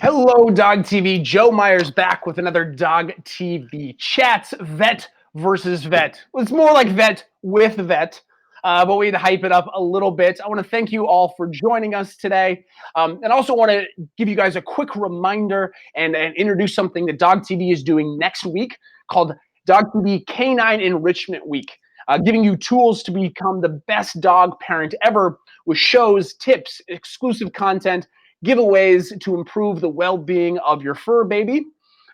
Hello, DOGTV. Joe Meyers back with another DOGTV Chats Vet versus Vet. It's more like vet with vet, but we had to hype it up a little bit. I want to thank you all for joining us today. And also want to give you guys a quick reminder and introduce something that DOGTV is doing next week called DOGTV Canine Enrichment Week. Giving you tools to become the best dog parent ever with shows, tips, exclusive content, giveaways to improve the well-being of your fur baby.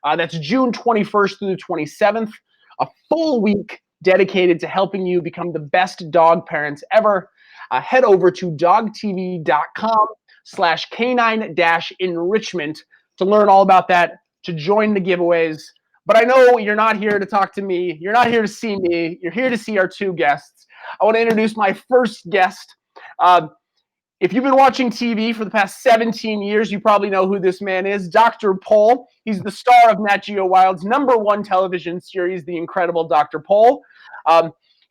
That's June 21st through the 27th, a full week dedicated to helping you become the best dog parents ever. Head over to dogtv.com/canine-enrichment to learn all about that, to join the giveaways. But I know you're not here to talk to me. You're not here to see me. You're here to see our two guests. I want to introduce my first guest. If you've been watching TV for the past 17 years, you probably know who this man is, Dr. Pol. He's the star of NatGeo Wild's #1 television series, The Incredible Dr. Pol.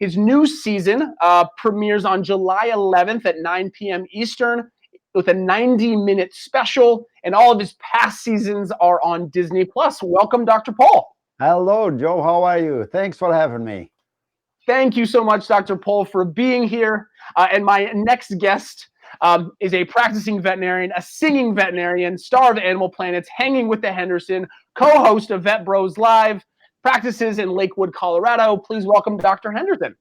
His new season premieres on July 11th at 9 p.m. Eastern with a 90-minute special, and all of his past seasons are on Disney+. Welcome, Dr. Pol. Hello, Joe. How are you? Thanks for having me. Thank you so much, Dr. Pol, for being here. And my next guest is a practicing veterinarian, a singing veterinarian, star of Animal Planet's Hanging with the Henderson, co-host of Vet Bros Live, practices in Lakewood, Colorado. Please welcome Dr. Henderson.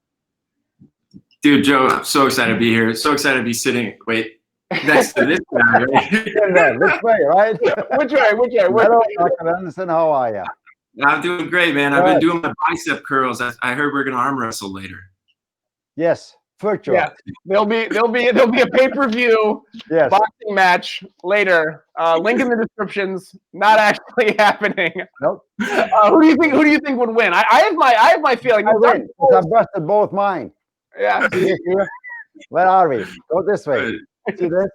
Dude, Joe, I'm so excited to be here. So excited to be sitting, next to this guy, right? This way, right? Which way? Hello, Dr. Henderson. How are you? I'm doing great, man. I've been doing my bicep curls. I heard we're gonna arm wrestle later. Yes, for sure. Yeah, there'll be a pay-per-view boxing match later. Link in the descriptions. Not actually happening. Nope. Who do you think would win? I have my feeling. I win. I busted both mine. Yeah. Where are we? Go this way. See this?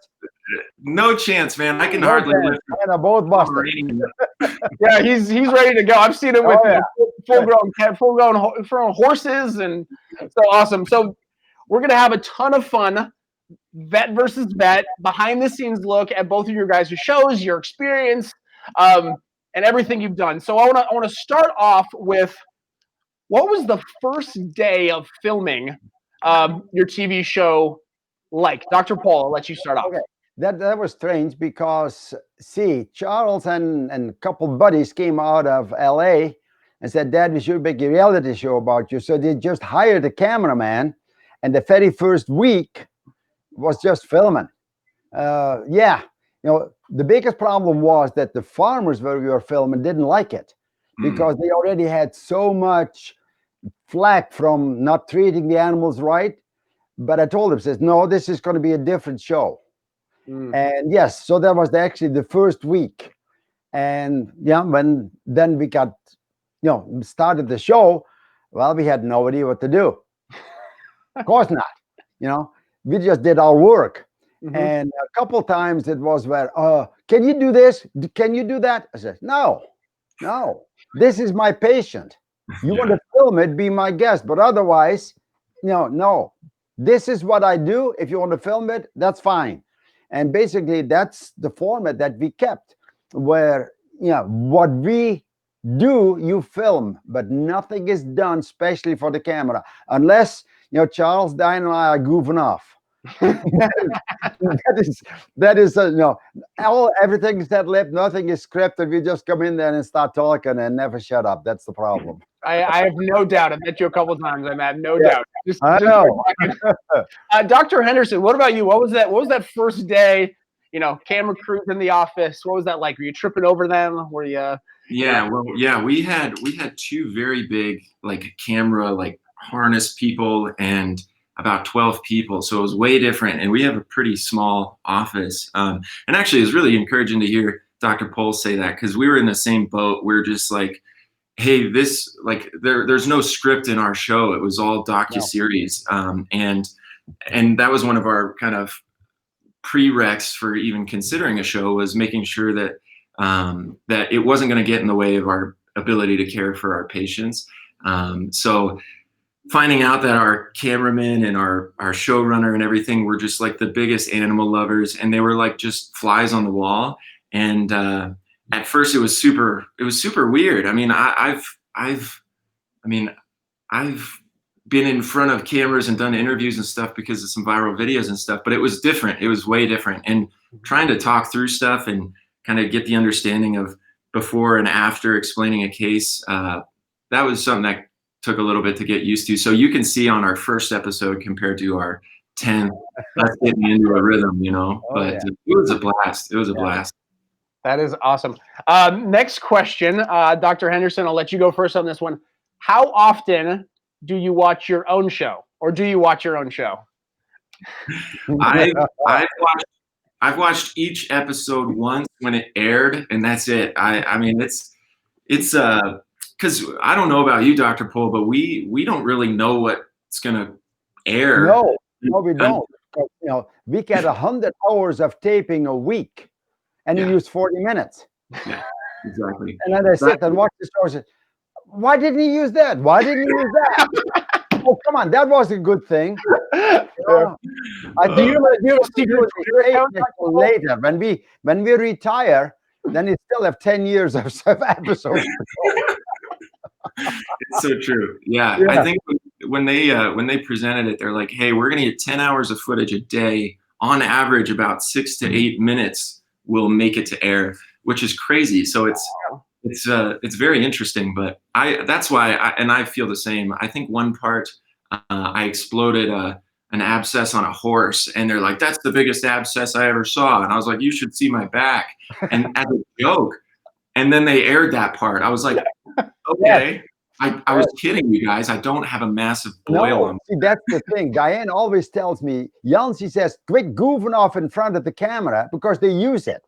No chance, man. I can hardly lift. Both busted. Yeah, he's ready to go. I've seen him with full-grown horses, and so awesome. So we're gonna have a ton of fun. Vet versus vet, behind-the-scenes look at both of your guys' shows, your experience, and everything you've done. So I want to start off with, what was the first day of filming your TV show like? Dr. Pol, I'll let you start off. Okay. That was strange because, see, Charles and a couple buddies came out of LA and said, Dad, we should make a reality show about you. So they just hired a cameraman, and the very first week was just filming. The biggest problem was that the farmers where we were filming didn't like it because they already had so much flack from not treating the animals right. But I told them, no, this is going to be a different show. And yes, so that was actually the first week. And then we got, started the show, well, we had no idea what to do. Of course not. We just did our work. And a couple times it was where, can you do this? Can you do that? I said, no, this is my patient. You want to film it, be my guest. But otherwise, no. This is what I do. If you want to film it, that's fine. And basically, that's the format that we kept, where, what we do, you film, but nothing is done specially for the camera, unless, Charles, Diane, and I are goofing off. that is everything is that lip, nothing is scripted. We just come in there and start talking and never shut up. That's the problem. I have no doubt. I've met you a couple times. I have no doubt. I know. Dr. Henderson, what about you? What was that first day? Camera crews in the office. What was that like? Were you tripping over them? Were you? We had two very big camera harness people and about 12 people. So it was way different. And we have a pretty small office. And actually, it was really encouraging to hear Dr. Pol say that, because we were in the same boat. We're just like, hey, this, there's no script in our show. It was all docuseries. And that was one of our kind of prereqs for even considering a show, was making sure that that it wasn't going to get in the way of our ability to care for our patients. So finding out that our cameraman and our showrunner and everything were just the biggest animal lovers, and they were just flies on the wall. And at first it was super weird. I mean, I've been in front of cameras and done interviews and stuff because of some viral videos and stuff, but it was different. It was way different. And trying to talk through stuff and kind of get the understanding of before and after explaining a case, that was something that took a little bit to get used to. So you can see on our first episode compared to our 10th, that's getting into a rhythm, you know. But it was a blast. It was a blast. That is awesome. Next question, Dr. Henderson, I'll let you go first on this one. How often do you watch your own show, or do you watch your own show? I've watched each episode once when it aired, and that's it. I mean, it's because I don't know about you, Dr. Pohl, but we don't really know what's gonna air. No, we don't. You know, we get 100 hours of taping a week, and you use 40 minutes. Yeah, exactly. And then I sit and watch the show and say, why didn't he use that? Why didn't he use that? Oh, come on, that was a good thing. Do you secret later when we retire? Then you still have 10 years of episodes. It's so true. Yeah, I think when they presented it, they're like, "Hey, we're going to get 10 hours of footage a day. On average, about 6 to 8 minutes will make it to air," which is crazy. So it's very interesting. But that's why I feel the same. I think one part I exploded an abscess on a horse, and they're like, "That's the biggest abscess I ever saw," and I was like, "You should see my back," and as a joke. And then they aired that part. I was like, okay. I was kidding you guys. I don't have a massive boil on. See, that's the thing. Diane always tells me, Jan, she says, quit goofing off in front of the camera because they use it.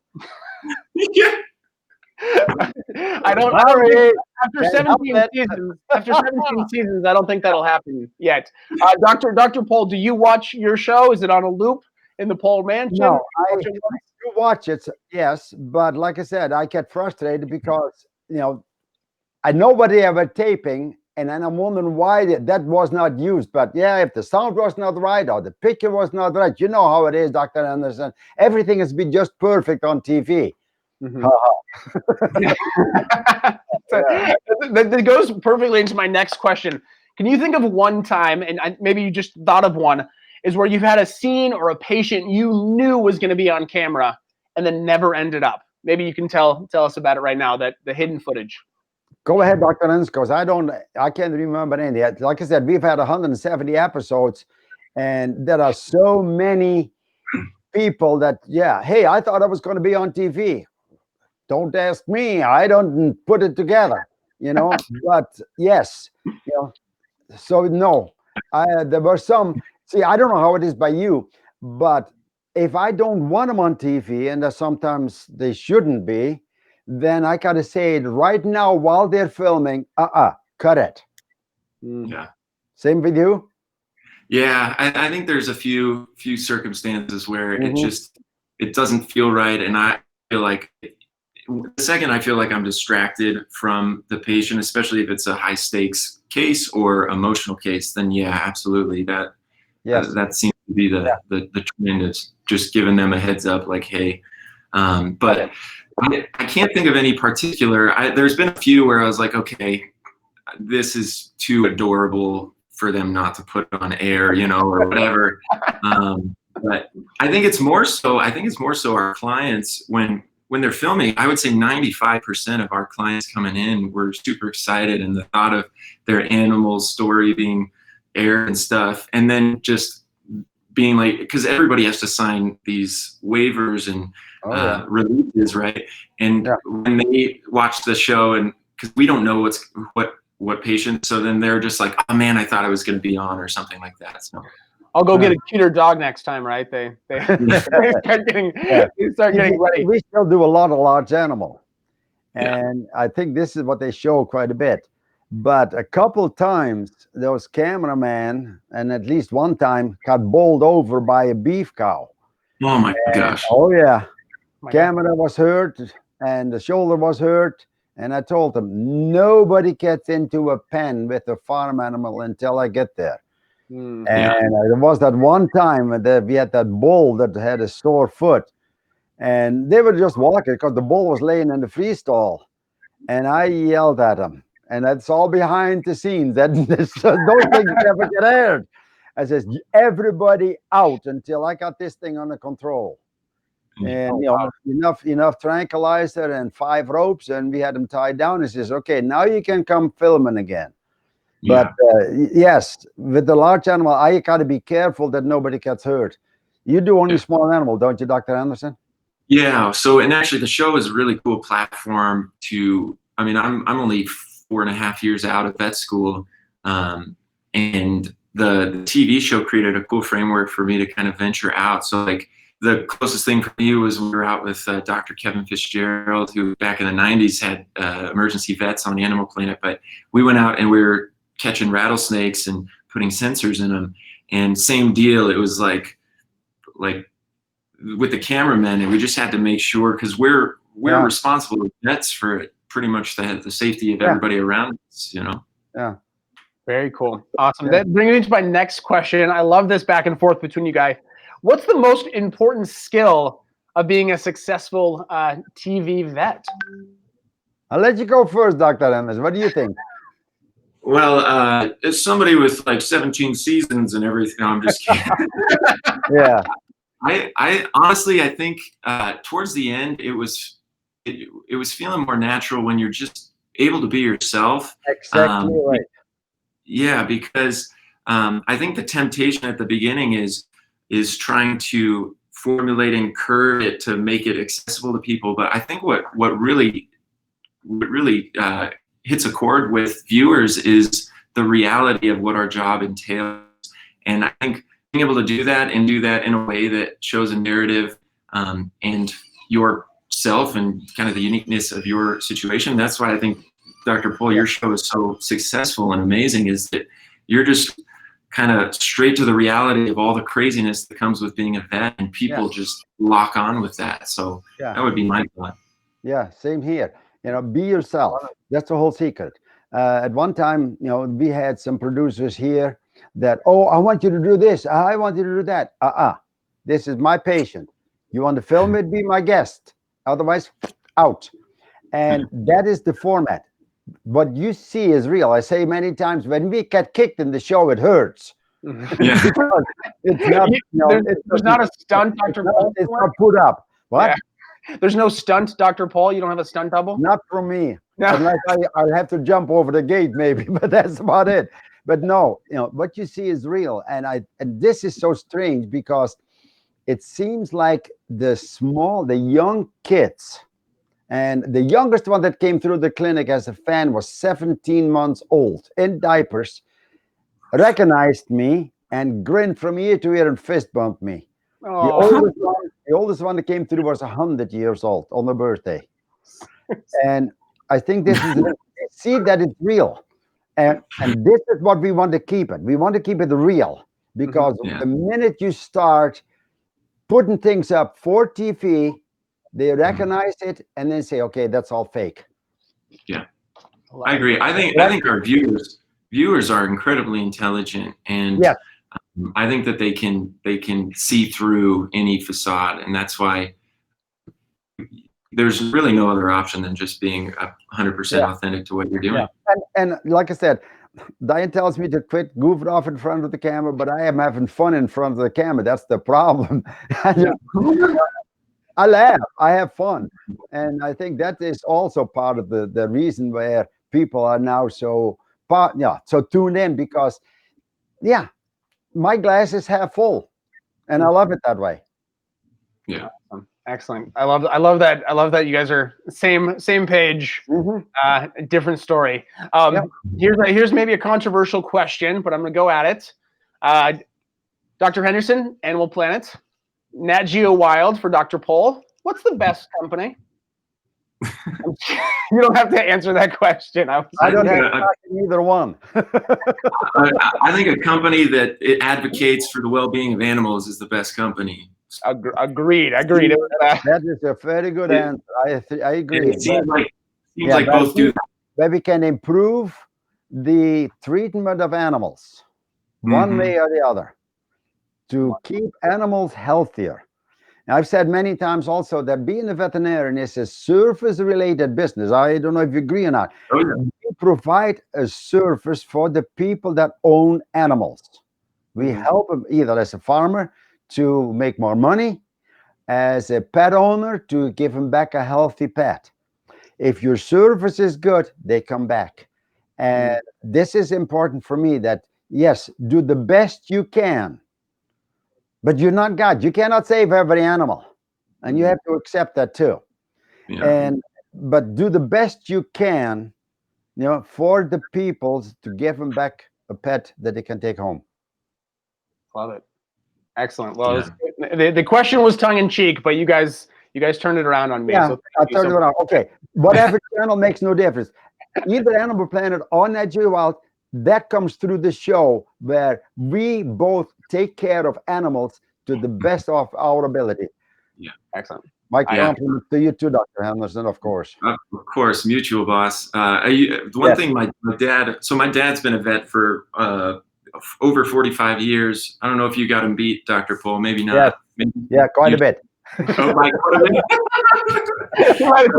Yeah. I don't after 17 seasons, I don't think that'll happen yet. Dr. Pohl, do you watch your show? Is it on a loop in the Pohl Mansion? No, I watch it, yes, but like I said, I get frustrated because nobody ever taping, and then I'm wondering why that was not used. But yeah, if the sound was not right or the picture was not right, you know how it is, Dr. Henderson. Everything has been just perfect on TV. Mm-hmm. That goes perfectly into my next question. Can you think of one time, and maybe you just thought of one, is where you've had a scene or a patient you knew was going to be on camera and then never ended up? Maybe you can tell us about it right now, the hidden footage. Go ahead, Dr. Lenz, because I can't remember any. Like I said, we've had 170 episodes, and there are so many people that, hey, I thought I was going to be on TV. Don't ask me. I don't put it together, but yes, so no, there were some. See, I don't know how it is by you, but if I don't want them on TV, and sometimes they shouldn't be, then I gotta say it right now while they're filming. Cut it. Yeah. Same with you. Yeah, I think there's a few circumstances where it doesn't feel right, and I feel like the second I feel like I'm distracted from the patient, especially if it's a high stakes case or emotional case, then yeah, absolutely that seems to be the trend, is just giving them a heads up, like, hey, but I can't think of any particular. There's been a few where I was like, okay, this is too adorable for them not to put on air, or whatever. But I think it's more so our clients, when they're filming, I would say 95% of our clients coming in were super excited, and the thought of their animal's story being aired and stuff, and then just being like, because everybody has to sign these waivers and releases, right? And when they watch the show, and because we don't know what patient, so then they're just like, oh man, I thought I was going to be on, or something like that. So I'll go get a cuter dog next time, right? They start getting ready. We still do a lot of large animal, and I think this is what they show quite a bit. But a couple times, those cameramen, and at least one time, got bowled over by a beef cow. Oh my gosh! Oh yeah, camera was hurt, and the shoulder was hurt. And I told them, nobody gets into a pen with a farm animal until I get there. And there was that one time that we had that bull that had a sore foot, and they were just walking because the bull was laying in the free stall, and I yelled at them, and that's all behind the scenes. That those things never get aired. I says, everybody out until I got this thing under control. And enough tranquilizer and 5 ropes, and we had them tied down. He says, okay, now you can come filming again. But yes, with the large animal, I got to be careful that nobody gets hurt. You do only small animal, don't you, Dr. Henderson? Yeah. So, and actually the show is a really cool platform to, I mean, I'm only 4.5 years out of vet school. And the TV show created a cool framework for me to kind of venture out. So like the closest thing for me was when we were out with Dr. Kevin Fitzgerald, who back in the 90s had emergency vets on Animal Planet. But we went out and we were catching rattlesnakes and putting sensors in them. And same deal. It was like with the cameramen, and we just had to make sure, because we're responsible as vets for pretty much the safety of everybody around us, you know? Yeah. Very cool. Awesome. That brings me to my next question. I love this back and forth between you guys. What's the most important skill of being a successful TV vet? I'll let you go first, Dr. Henderson. What do you think? Well, as somebody with like 17 seasons and everything, no, I'm just kidding. Yeah. I honestly, I think towards the end, it was feeling more natural when you're just able to be yourself. Exactly right. Yeah, because I think the temptation at the beginning is trying to formulate and curve it to make it accessible to people. But I think what really hits a chord with viewers is the reality of what our job entails. And I think being able to do that in a way that shows a narrative and yourself and kind of the uniqueness of your situation. That's why I think, Dr. Pohl, your show is so successful and amazing, is that you're just kind of straight to the reality of all the craziness that comes with being a vet, and people just lock on with that. So that would be my thought. Yeah, same here. You know, be yourself. That's the whole secret. At one time, you know, we had some producers here that, oh, I want you to do this. I want you to do that. This is my patient. You want to film it, be my guest. Otherwise, out. And that is the format. What you see is real. I say many times, when we get kicked in the show, it hurts. Yeah. It's not, there's not a stunt, Dr. Pohl. It's not put up. What? Yeah. There's no stunt, Dr. Pohl. You don't have a stunt double? Not from me. Unless I'll have to jump over the gate, maybe, but that's about it. But no, you know, what you see is real. And this is so strange, because it seems like the young kids, and the youngest one that came through the clinic as a fan was 17 months old, in diapers, recognized me and grinned from ear to ear and fist bumped me. The oldest one that came through was 100 years old on her birthday. And I think this is, see that it's real. And this is what we want to keep it. We want to keep it real, because the minute you start putting things up for TV, they recognize it and then say, okay, that's all fake. Yeah, I agree. I think our viewers are incredibly intelligent, and I think that they can see through any facade, and that's why there's really no other option than just being 100% authentic to what you're doing. And like I said, Diane tells me to quit goofing off in front of the camera, but I am having fun in front of the camera. That's the problem. I laugh, I have fun. And I think that is also part of the reason where people are now so tuned in, because my glass is half full, and I love it that way. Yeah. Excellent. I love that. I love that you guys are same page, different story. Here's maybe a controversial question, but I'm gonna go at it. Dr. Henderson, Animal Planet, NatGeo Wild for Dr. Pohl. What's the best company? You don't have to answer that question. I don't have either one. I think a company that advocates for the well-being of animals is the best company. Agreed. That is a very good answer. I agree. It seems like both do that. Where we can improve the treatment of animals, one way or the other, to keep animals healthier. And I've said many times also that being a veterinarian is a service-related business. I don't know if you agree or not. Oh, yeah. We provide a service for the people that own animals. We help them either as a farmer to make more money, as a pet owner to give them back a healthy pet. If your service is good, they come back. And this is important for me that, yes, do the best you can, but you're not God. You cannot save every animal. And you have to accept that too. Yeah. But do the best you can, for the people to give them back a pet that they can take home. Love it. Excellent. Well, the question was tongue in cheek, but you guys turned it around on me. Yeah, so I turned it around. Okay, whatever channel makes no difference. Either Animal Planet or NatGeo Wild, that comes through the show where we both take care of animals to the best of our ability. Yeah, excellent. My compliment to you too, Dr. Henderson, of course. Of course, mutual, boss. One thing, my dad. So my dad's been a vet for over 45 years. I don't know if you got him beat, Dr. Pohl. Maybe not. Yes. Maybe yeah, quite a bit. Oh, my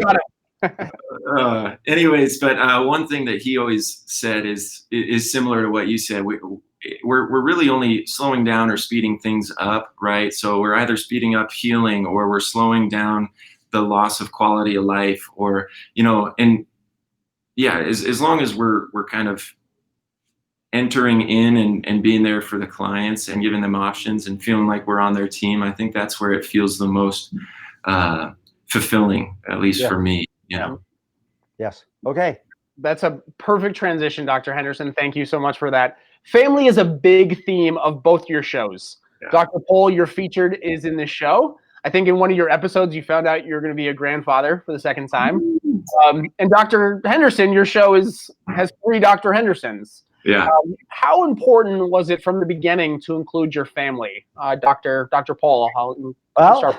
God. Anyways, but one thing that he always said is similar to what you said. We're really only slowing down or speeding things up, right? So we're either speeding up healing or we're slowing down the loss of quality of life, or and yeah, as long as we're kind of entering in and being there for the clients and giving them options and feeling like we're on their team, I think that's where it feels the most fulfilling, at least for me. Yes. Okay. That's a perfect transition, Dr. Henderson. Thank you so much for that. Family is a big theme of both your shows. Yeah. Dr. Pohl, your featured is in this show. I think in one of your episodes, you found out you're going to be a grandfather for the second time. And Dr. Henderson, your show has 3 Dr. Hendersons. Yeah. How important was it from the beginning to include your family, Dr. Pohl? Well,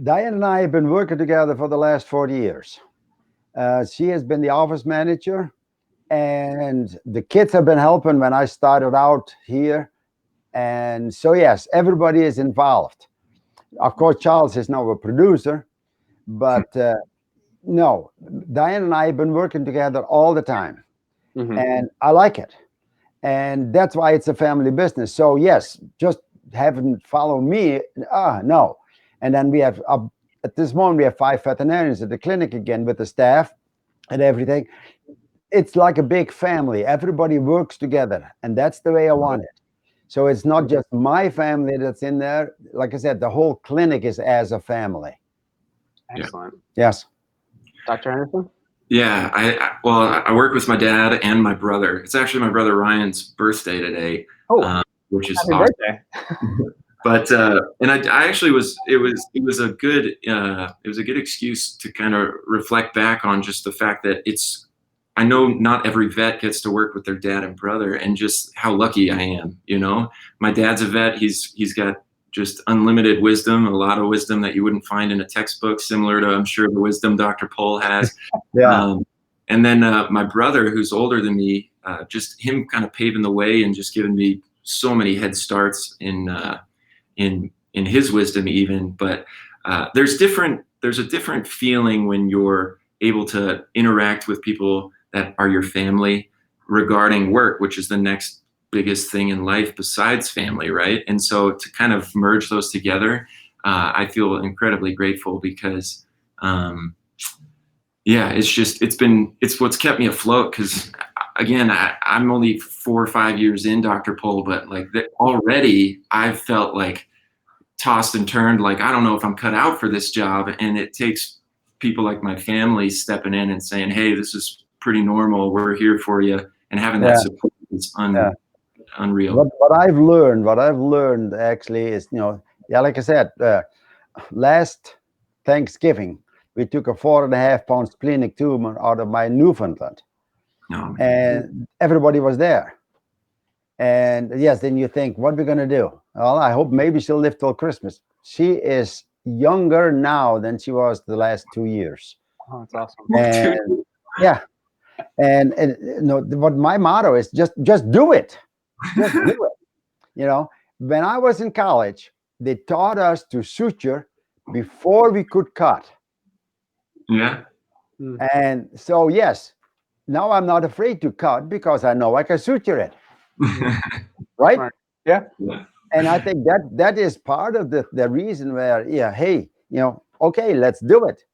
Diane and I have been working together for the last 40 years. She has been the office manager, and the kids have been helping when I started out here. And so, yes, everybody is involved. Of course, Charles is now a producer, but no, Diane and I have been working together all the time. And I like it. And that's why it's a family business. So, yes, just having follow me, no. And then we have, at this moment, we have 5 veterinarians at the clinic again with the staff and everything. It's like a big family. Everybody works together, and that's the way I want it. So it's not just my family that's in there. Like I said, the whole clinic is as a family. Excellent. Yes. Dr. Henderson? Yeah, I work with my dad and my brother. It's actually my brother Ryan's birthday today, which is happy birthday. But and I actually it was a good excuse to kind of reflect back on just the fact that I know not every vet gets to work with their dad and brother, and just how lucky I am. My dad's a vet. He's got just unlimited wisdom, a lot of wisdom that you wouldn't find in a textbook, similar to, I'm sure, the wisdom Dr. Pohl has. And then my brother, who's older than me, just him kind of paving the way and just giving me so many head starts in his wisdom even. But there's a different feeling when you're able to interact with people that are your family regarding work, which is the next biggest thing in life besides family, right? And so to kind of merge those together, I feel incredibly grateful because it's what's kept me afloat. Because again, I'm only 4 or 5 years in, Dr. Pohl, but already I've felt like tossed and turned, like I don't know if I'm cut out for this job. And it takes people like my family stepping in and saying, hey, this is pretty normal, we're here for you, and having that support is unreal. What I've learned actually is, like I said, last Thanksgiving, we took a 4.5 pound splenic tumor out of my Newfoundland. And everybody was there. And yes, then you think, what are we going to do? Well, I hope maybe she'll live till Christmas. She is younger now than she was the last 2 years. Oh, that's awesome. And yeah. And what my motto is, just do it. Just do it. When I was in college, they taught us to suture before we could cut. Yeah. And so, yes, now I'm not afraid to cut because I know I can suture it, right? Right. Yeah. Yeah. And I think that is part of the reason where, yeah, hey, okay, let's do it.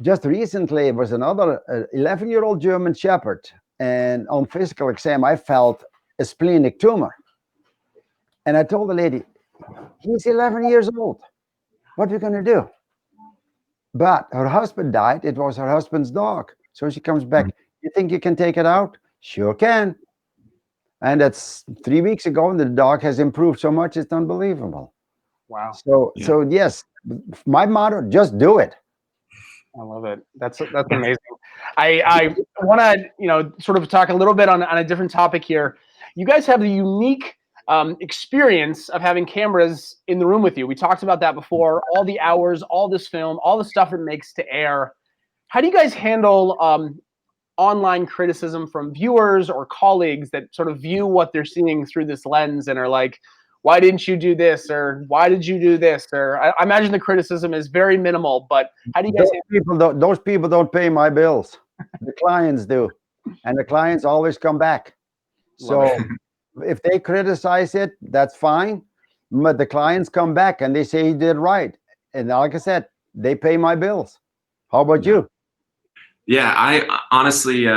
Just recently, it was another 11-year-old German Shepherd, and on physical exam, I felt a splenic tumor. And I told the lady, he's 11 years old. What are you going to do? But her husband died. It was her husband's dog. So she comes back. You think you can take it out? Sure can. And that's 3 weeks ago, and the dog has improved so much, it's unbelievable. Wow. So yes, my motto, just do it. I love it. That's amazing. I want to sort of talk a little bit on a different topic here. You guys have the unique experience of having cameras in the room with you. We talked about that before. All the hours, all this film, all the stuff it makes to air. How do you guys handle online criticism from viewers or colleagues that sort of view what they're seeing through this lens and are like, why didn't you do this? Or why did you do this? Or I imagine the criticism is very minimal, but how do you guys those people don't pay my bills. The clients do. And the clients always come back. So if they criticize it, that's fine. But the clients come back and they say he did right. And like I said, they pay my bills. How about you? Yeah, I honestly,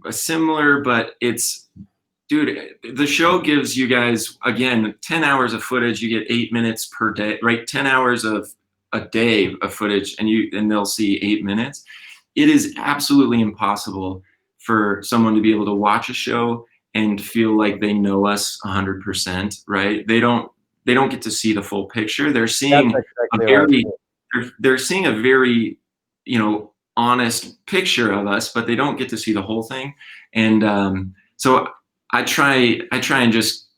similar, but dude, the show gives you guys, again, 10 hours of footage. You get 8 minutes per day, right? 10 hours of a day of footage, and they'll see 8 minutes. It is absolutely impossible for someone to be able to watch a show and feel like they know us 100%, right? They don't get to see the full picture. They're seeing they're seeing a very, honest picture of us, but they don't get to see the whole thing. And so I try and just,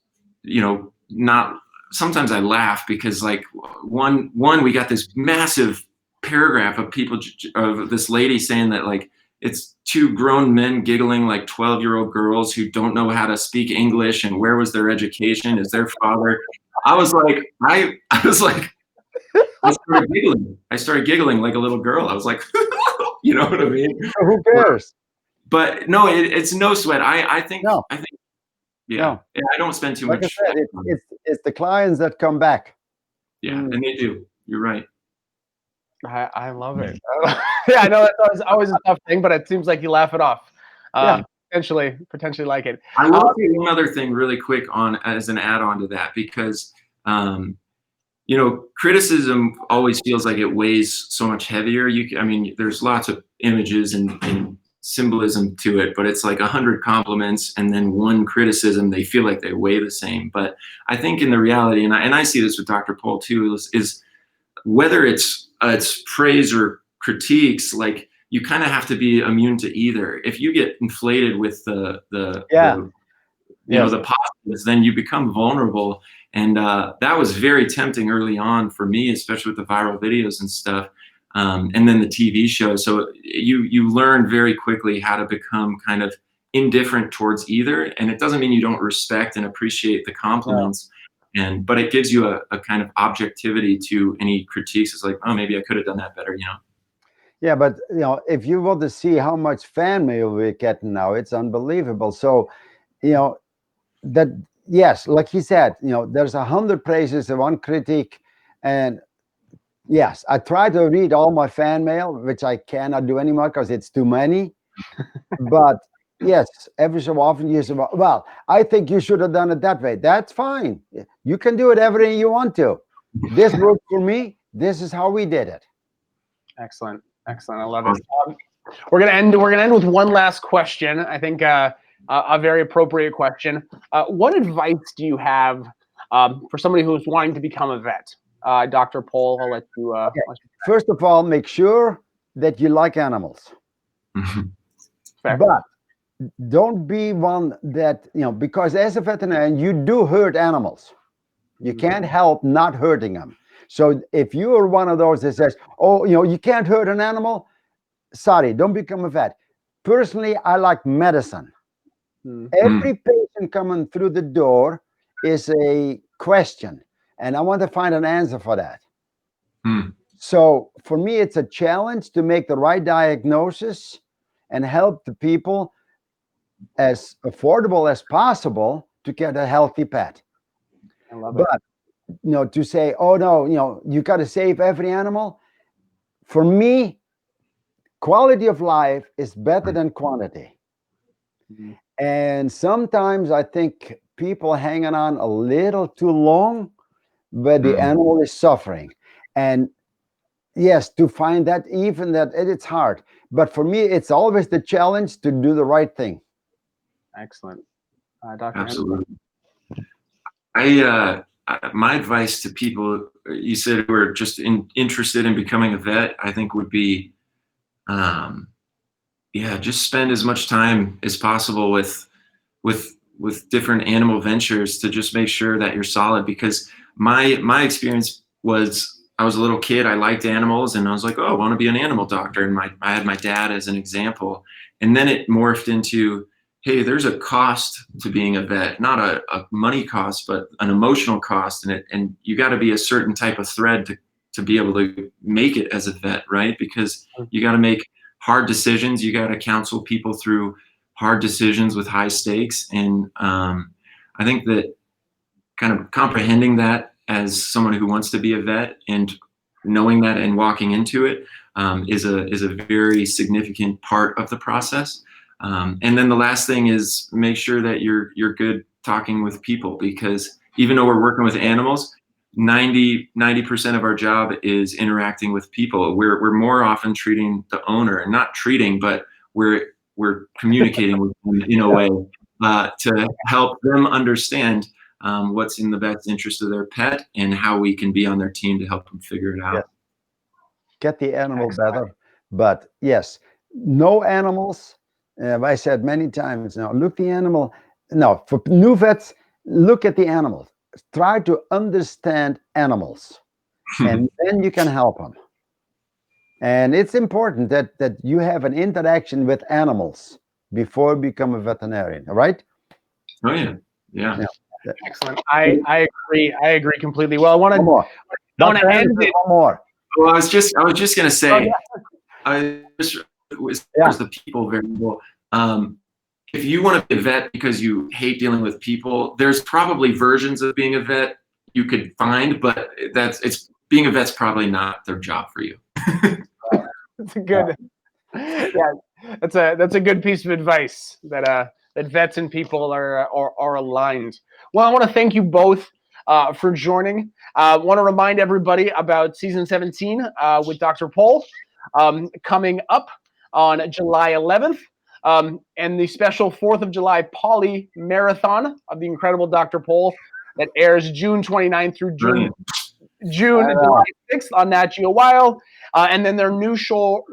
not, sometimes I laugh because like one, we got this massive paragraph of people, of this lady saying that like, it's two grown men giggling like 12-year-old girls who don't know how to speak English, and where was their education? Is their father? I was like, I started giggling like a little girl. I was like, you know what I mean? Who cares? But no, it's no sweat. I think, no. Yeah, I don't spend too much. Like I said, it's the clients that come back. Yeah, and they do. You're right. I love it. Yeah, I know that's always a tough thing, but it seems like you laugh it off. Potentially like it. I will say one other thing really quick as an add-on to that, because criticism always feels like it weighs so much heavier. There's lots of images and symbolism to it, but it's like 100 compliments and then one criticism. They feel like they weigh the same. But I think in the reality, and I see this with Dr. Pohl too, is whether it's praise or critiques, like you kind of have to be immune to either. If you get inflated with the positives, then you become vulnerable. And that was very tempting early on for me, especially with the viral videos and stuff, and then the TV show. So you learn very quickly how to become kind of indifferent towards either. And it doesn't mean you don't respect and appreciate the compliments, but it gives you a kind of objectivity to any critiques. It's like, oh, maybe I could have done that better, Yeah, but if you want to see how much fan mail we're getting now, it's unbelievable. So, that, yes, like he said, there's 100 praises and one critique. And yes, I try to read all my fan mail, which I cannot do anymore because it's too many. But yes, every so often you say, well, I think you should have done it that way. That's fine. You can do it everything you want to. This worked for me. This is how we did it. Excellent. I love it. We're gonna end with one last question. I think a very appropriate question. What advice do you have for somebody who's wanting to become a vet? Dr. Pohl, I'll let you. First of all, make sure that you like animals. Fair. But don't be one that, because as a veterinarian, you do hurt animals. You can't help not hurting them. So if you are one of those that says, oh, you can't hurt an animal, sorry, don't become a vet. Personally, I like medicine. Every patient coming through the door is a question, and I want to find an answer for that. So for me, it's a challenge to make the right diagnosis and help the people as affordable as possible to get a healthy pet. I love it. But to say, oh no, you got to save every animal. For me, quality of life is better than quantity. Mhm. And sometimes I think people hanging on a little too long, but the animal is suffering. And yes, to find that it's hard. But for me, it's always the challenge to do the right thing. Excellent. Dr. Absolutely. Henderson. My advice to people, you said who are just interested in becoming a vet, I think would be, just spend as much time as possible with different animal ventures to just make sure that you're solid. Because my experience was, I was a little kid, I liked animals, and I was like, oh, I want to be an animal doctor. And I had my dad as an example. And then it morphed into, hey, there's a cost to being a vet, not a money cost, but an emotional cost. And you got to be a certain type of thread to be able to make it as a vet, right? Because you got to make hard decisions. You got to counsel people through hard decisions with high stakes. And I think that kind of comprehending that as someone who wants to be a vet and knowing that and walking into it is a very significant part of the process. And then the last thing is make sure that you're good talking with people, because even though we're working with animals, 90% of our job is interacting with people. We're more often treating the owner, and not treating, but we're communicating with them in a way to help them understand what's in the best interest of their pet and how we can be on their team to help them figure it out. Yeah. Get the animal better. But yes, no animals. I said many times now, look the animal. No, for new vets, look at the animals. Try to understand animals, and then you can help them. And it's important that you have an interaction with animals before you become a veterinarian, right? Oh yeah, yeah. Excellent. I agree. I agree completely. Well, I want to end it. One more. Well, I was just gonna say, as far as the people variable, if you want to be a vet because you hate dealing with people, there's probably versions of being a vet you could find, but being a vet's probably not their job for you. That's a good. Yeah, that's a good piece of advice, that vets and people are aligned. Well, I want to thank you both for joining. I want to remind everybody about season 17 with Dr. Pohl coming up on July 11th, and the special 4th of July Poly Marathon of the incredible Dr. Pohl that airs June 29th through June 6th on NatGeo Wild, and then their new show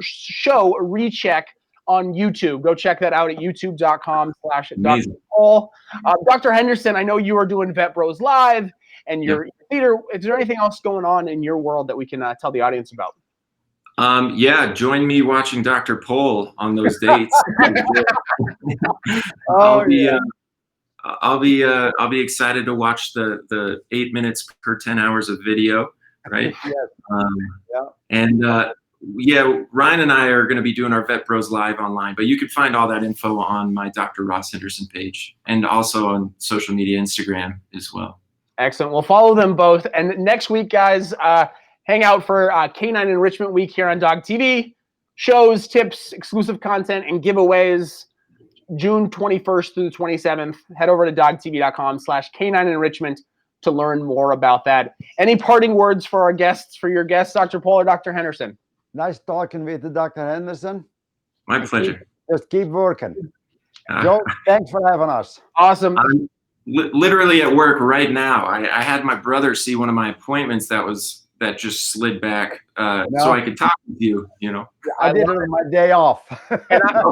Recheck on YouTube. Go check that out at youtube.com/Dr. Pohl. Dr. Henderson, I know you are doing Vet Bros Live and your theater. Is there anything else going on in your world that we can tell the audience about? Join me watching Dr. Pohl on those dates. I'll be excited to watch the 8 minutes per 10 hours of video, right? And Ryan and I are going to be doing our Vet Bros Live online, but you can find all that info on my Dr. Ross Henderson page and also on social media, Instagram as well. Excellent. We'll follow them both. And next week, guys, hang out for Canine Enrichment Week here on DOGTV. Shows, tips, exclusive content, and giveaways. June 21st through the 27th. Head over to dogtv.com/canine enrichment to learn more about that. Any parting words for our guests, for your guests, Dr. Pohl or Dr. Henderson? Nice talking with you, Dr. Henderson. My pleasure. Just keep working. Joe, thanks for having us. Awesome. I'm literally at work right now. I had my brother see one of my appointments that just slid back so I could talk with you, I did it on my day off. And I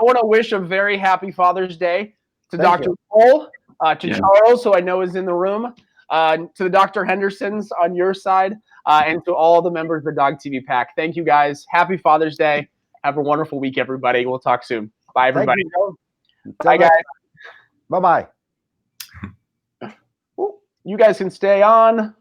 want to wish a very happy Father's Day to Dr. Pohl, to Charles, who I know is in the room, to the Dr. Hendersons on your side, and to all the members of the DOGTV pack. Thank you, guys. Happy Father's Day. Have a wonderful week, everybody. We'll talk soon. Bye, everybody. Bye, guys. Bye-bye. You guys can stay on.